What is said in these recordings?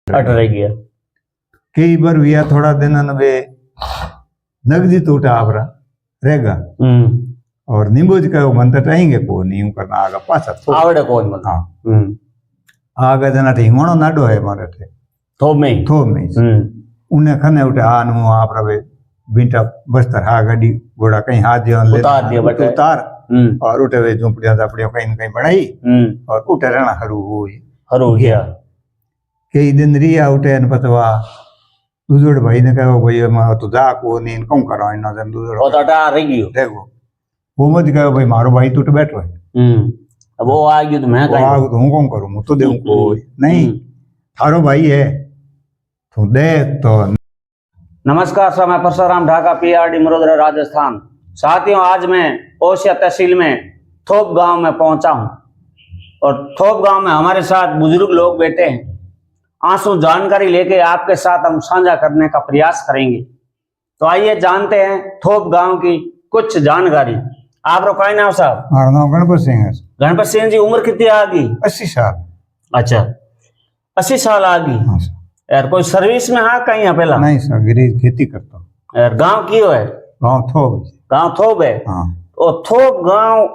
अट रह गया कई बार विया थोड़ा दिन वे नगदी टूटा आपरा रहेगा और नींबूज का मन तो टाइंगे को नहीं करना आगा पासा आवड़े कौन मन हाँ आगा जना थे हिंगणो नाडो है मारे थे थोब में उन्हें खने उठे आ नु आपरा वे बिंटा बस्तर हा गाड़ी घोड़ा कहीं हाथ जीवन ले उतार दिया बटे उतार और उठे वे झोंपड़ियां झापड़ियां कहीं न कहीं बनाई और उठे रहना हरू गया कई दिन रिया उठे न पतवा दूजोड़ भाई ने कहो भाई मैं तो जा को नहीं कम करो इन जन दूजोड़ वो तो अटा रह गयो देखो वो मत कहो भाई मारो भाई टूट बैठो है अब वो आ गयो तो मैं वो आ तो हूं कौन करूं मैं तो देऊं को नहीं थारो भाई है तो दे तो। नमस्कार सर, मैं परशुराम ढाका पीआरडी मरोदरा राजस्थान। साथियों, आज मैं ओसिया तहसील में थोप गांव में पहुंचा हूं और थोप गांव में हमारे साथ बुजुर्ग लोग बैठे हैं। आंसू जानकारी लेके आपके साथ हम साझा करने का प्रयास करेंगे। तो आइए जानते हैं थोप गांव की कुछ जानकारी। आप लोग का नाम साहब? हमारा नाम गणपत सिंह है। गणपत सिंह जी, उम्र कितनी आ गई? 80 साल। अच्छा, 80 साल आ गई। हाँ यार कोई सर्विस में हाँ कहीं है पहला? नहीं सर, गिरी खेती करता हूँ। यार गांव की है? गांव थोप है। हाँ। और थोप गांव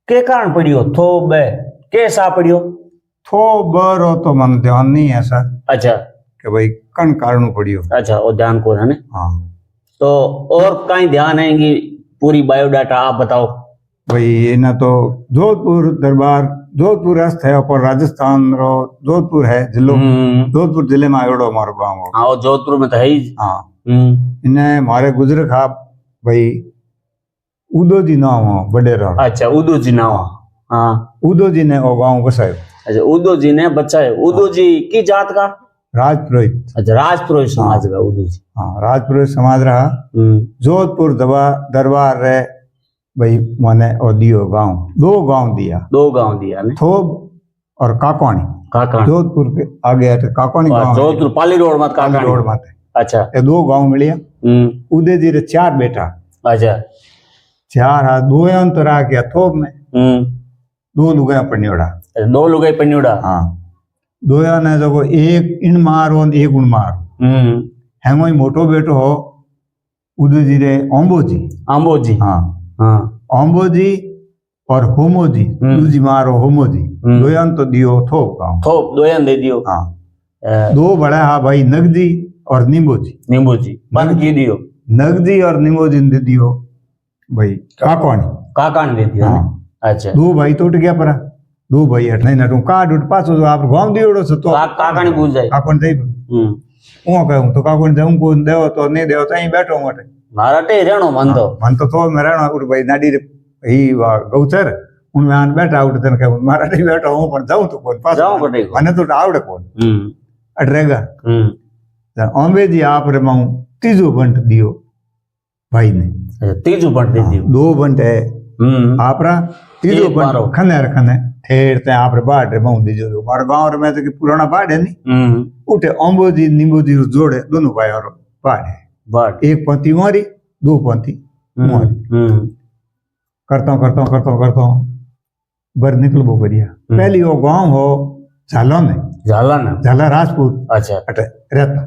के कारण पड़ियो थोप है कैसा पड़ियो? बरो तो मन ध्यान नहीं है सर। अच्छा, कि भाई कण कारण पड़ियो। अच्छा, और ध्यान को है ना? हाँ। तो और कहीं ध्यान है कि पूरी बायोडाटा आप बताओ भाई। ये ना तो जोधपुर दरबार, जोधपुर रस्त है और राजस्थान रो जोधपुर है जिलो। जोधपुर जिले में आयोड़ो हमारो गाँव हो। हाँ, जोधपुर में तो है ही। हाँ। इन्हें मारे गुजर खा भाई उदो जी नाम हो बड़े रहो। अच्छा, उदो जी नाम। हाँ, उदो जी ने वो गाँव बसायो। अच्छा, उदो जी ने बचाए। उदो जी की जात का? राजपुरोहित। अच्छा, राजपुरोहित समाज का उदो जी। हाँ, राजपुरोहित समाज रहा। जोधपुर दरबार रे भाई माने और दियो गांव, 2 गांव दिया ने? थोब और काकोनी। जोधपुर के आगे है काकोनी गांव। जोधपुर पाली रोड मत काकोनी रोड मत। अच्छा, ये 2 गांव मिलिया। उदय जी रे 4 बेटा। अच्छा, 4 हाथ 2 अंतर आ गया थोब में। 2 लुगाया पन्योड़ा। 2 लुगाई पन्योड़ा। हाँ, 2 ने जो एक इन मार और एक उन मार। हैंगो मोटो बेटो हो उदय जी रे ओंबोजी। हाँ हाँ, ओंबोजी और होमोजी। दूजी मारो होमोजी। 2 तो दियो थोप गांव। थोप 2 दे दियो। हाँ। 2 बड़ा हा भाई नगदी और नींबूजी। बन की दियो नगदी और नींबूजी दे दियो भाई काकोनी दे दियो। हाँ। अच्छा, 2 भाई टूट गया परा। 2 भाई हट नहीं नटू काट उठ पासो जो आप गांव दियोड़ो सो तो काकोनी पूछ जाए। काकोनी दे वो कहूं तो काकोनी जाऊं को देओ तो नहीं देओ तो ही बैठो मटे मारा टे रहणो मन तो मैं रहणो उठ भाई नाडी ही गौचर उनमें आन बैठा उठ तन के मारा नहीं बैठो हूं पण जाऊं तो कोन पास जाऊं कटे मने तो आवड़े कोन अटरेगा। ओंबे जी आप रे माऊ तीजो बंट दियो भाई ने। तीजो बंट दे दियो। 2 बंट है आपरा। तीजो बंट खने ठेर ते आप रे बाड़ रे माऊ दीजो। मारो गांव रे में तो कि पुराना बाड़ है नी। उठे ओंबोजी नींबूजी जोड़े दोनों भाई और बाड़ है। एक पंथी मारी 2 पंथी मारी। करता बर निकल बो करिया। पहली वो गांव हो झाला राजपूत। अच्छा, अटे रहता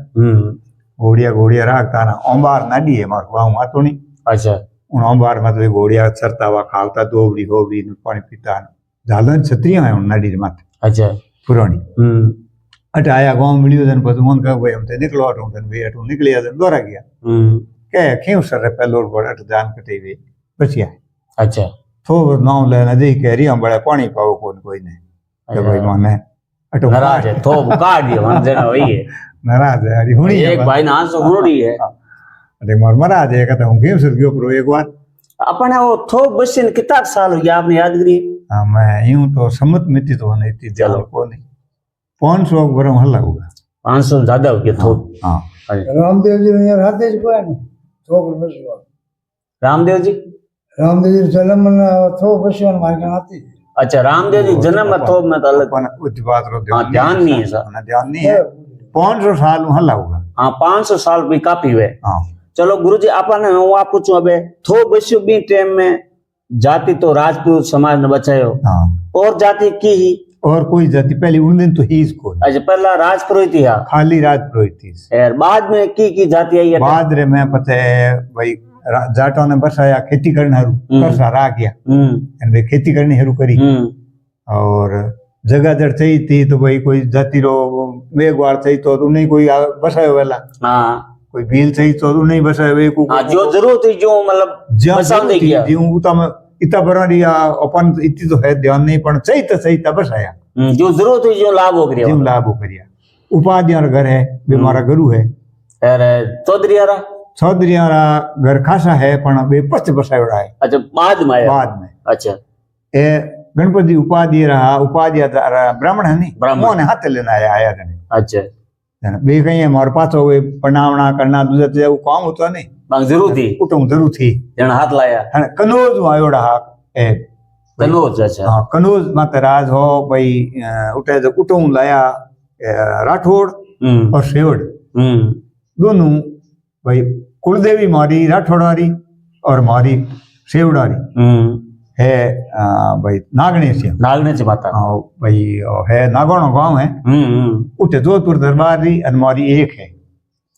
घोड़िया राखता ना। ओंबार नाडी है मारो गांव मातो नहीं। अच्छा, उन ओंबार में तो घोड़िया चरता हुआ खावता दोबड़ी पानी पीता। झालन छतरियां है उन नाडी माथे। अच्छा, पुरानी। अटे आया गांव मिलियो जन पत मन का भाई हम ते निकलो अटू तन वे अटू निकलिया जन दोरा गया। के क्यों सर रे पहलो बड़ अट जान कटे वे बचिया। अच्छा, थोड़ नाम लेना दे कह हम बड़ा पानी पाओ कोई ने के भाई माने अटू नाराज है। थोप काट दियो मन जन वही है। नाराज है अरे हुनी एक भाई ना सो गुड़ी है। अरे मर है कहता हूं गेम सर गयो प्रो एक बार अपने वो थोप बसिन कितना साल हो गया आपने याद करी? हां, मैं यूं तो सम्मत मिति तो नहीं इतनी चलो को नहीं 500 बरम हल्ला होगा। 500 ज्यादा हो गया थोप। हां, रामदेव जी ने हाथे से कोया नहीं थोप बसवा। रामदेव जी जन्म में थोप बसवा मार के आती। अच्छा, रामदेव जी जन्म में थोप में तो अलग कुछ बात रो ध्यान नहीं है सर। ध्यान नहीं है। 500 साल हल्ला होगा। हाँ, 500 साल भी काफी हुए। हाँ, चलो गुरुजी आपने हूँ आप पूछूं अबे थोप बस्यो बी टाइम में जाति तो राजपूत समाज ने बचायो। हाँ, और जाति की ही और कोई जाति पहले उन दिन तो ही इसको अच्छा पहला राजपुरोहित ही है खाली राजपुरोहित थी। यार बाद में की जाति आई है बाद रे मैं पता है भाई जाटों ने बसाया खेती करने हरू करसा रा गया भाई खेती करनी हरू करी और जगह जड़ चाहिए थी तो भाई कोई जाति रो मेघवाड़ चाहिए तो उन्हें कोई बसायो वाला कोई भील चाहिए तो उन्हें बसायो वे को जो जरूरत है जो मतलब बसा दे गया जो उता इतना बड़ा रिया अपन इतनी तो है ध्यान नहीं पण सही था बसाया जो जरूरत है जो लाभ हो गया जो लाभ हो गया। उपाधियां घर है वे हमारा गुरु है अरे चौधरी घर खासा है पण वे पस्त बसायोड़ा है। अच्छा बाद में अच्छा ए गणपति उपाधि ब्राह्मण है नहीं मोने हाथ लेना आया जने अच्छा वे कहीं हमारे पास वे प्रणावना करना दूसरा तो वो काम होता नहीं जरूर थी कुटुंब जरूर थी जन हाथ लाया कनौज आयोड़ा ए कनौज अच्छा हाँ कनौज माते राज हो भाई उठे जो कुटुंब लाया राठौड़ और सेवड़ दोनों भाई कुलदेवी मारी राठौड़ारी और मारी सेवड़ारी है भाई नागणे से माता हाँ भाई है नागौणो गांव है उठे जोधपुर दरबार री अनमारी एक है।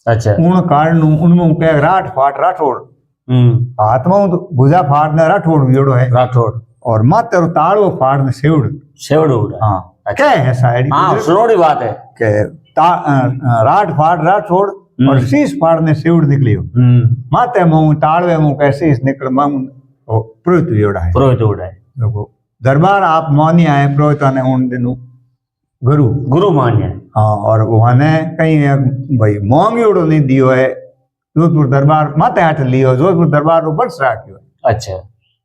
अच्छा उन कारण उनमें कह राठ फाट राठौड़ आत्मा तो भुजा फाट ने राठौड़ जोड़ो है राठौड़ और मात्र ताड़ो फाट ने सेवड़ हाँ क्या है शायद हाँ सुनोड़ी बात है के राठ फाट राठौड़ और शीश फाट ने सेवड़ निकलियो माते मुंह ताड़वे मुंह के शीश निकल मुंह पुरोहित जोड़ा है देखो दरबार आप मानी आए पुरोहित ने उन दिनों गुरु मान्य हाँ और वहां कहीं भाई मोंग जोड़ो नहीं दियो है जोधपुर दरबार माते हाथ लियो जोधपुर दरबार को बंस राख्यो अच्छा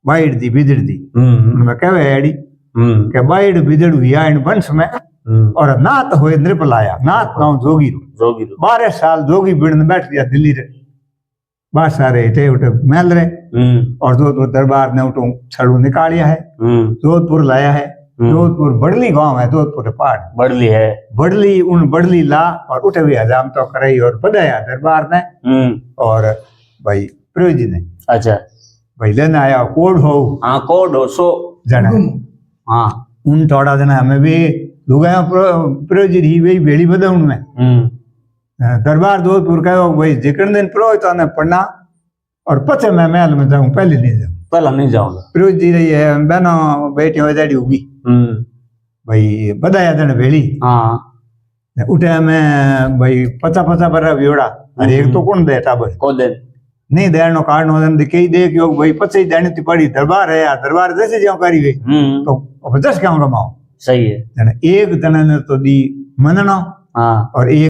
बाइड दी बिजड़ दी मैं कहवे एडी के बाइड बिजड़ हुआ इन वंश में और नात होए नृप लाया नात गांव जोगी 12 साल जोगी बिड़न बैठ गया दिल्ली रे बात सारे इटे उठे मेल रे और जोधपुर दरबार ने उठो छड़ू निकालिया है जोधपुर लाया है जोधपुर बड़ली गांव है जोधपुर पहाड़ बड़ली उन बड़ली ला और उठे भी हजाम तो कराई और बधाया दरबार ने और भाई प्रभु जी ने अच्छा भाई लेने आया कोड हो सो जना हाँ उन थोड़ा जना हमें भी लुगाया प्रभु जी ही वही बेड़ी बदा उनमें दरबार जोधपुर का भाई जिकन दिन पुरोहित ने पढ़ना और पचे मैं महल में जाऊं पहले नहीं जाऊंगा प्रभु जी रही है बहनों बेटी हो जाड़ी होगी भाई बधाया जन भेड़ी हाँ उठे मैं भाई 50 बरा व्योड़ा अरे एक तो कौन दे टाबर को दे नहीं देनो कारण हो कई दे क्यों भाई 25 देनी थी पड़ी दरबार है यार दरबार जैसे जाओ करी गई तो 50 क्या कमाओ सही है एक जने ने तो दी मनना और एक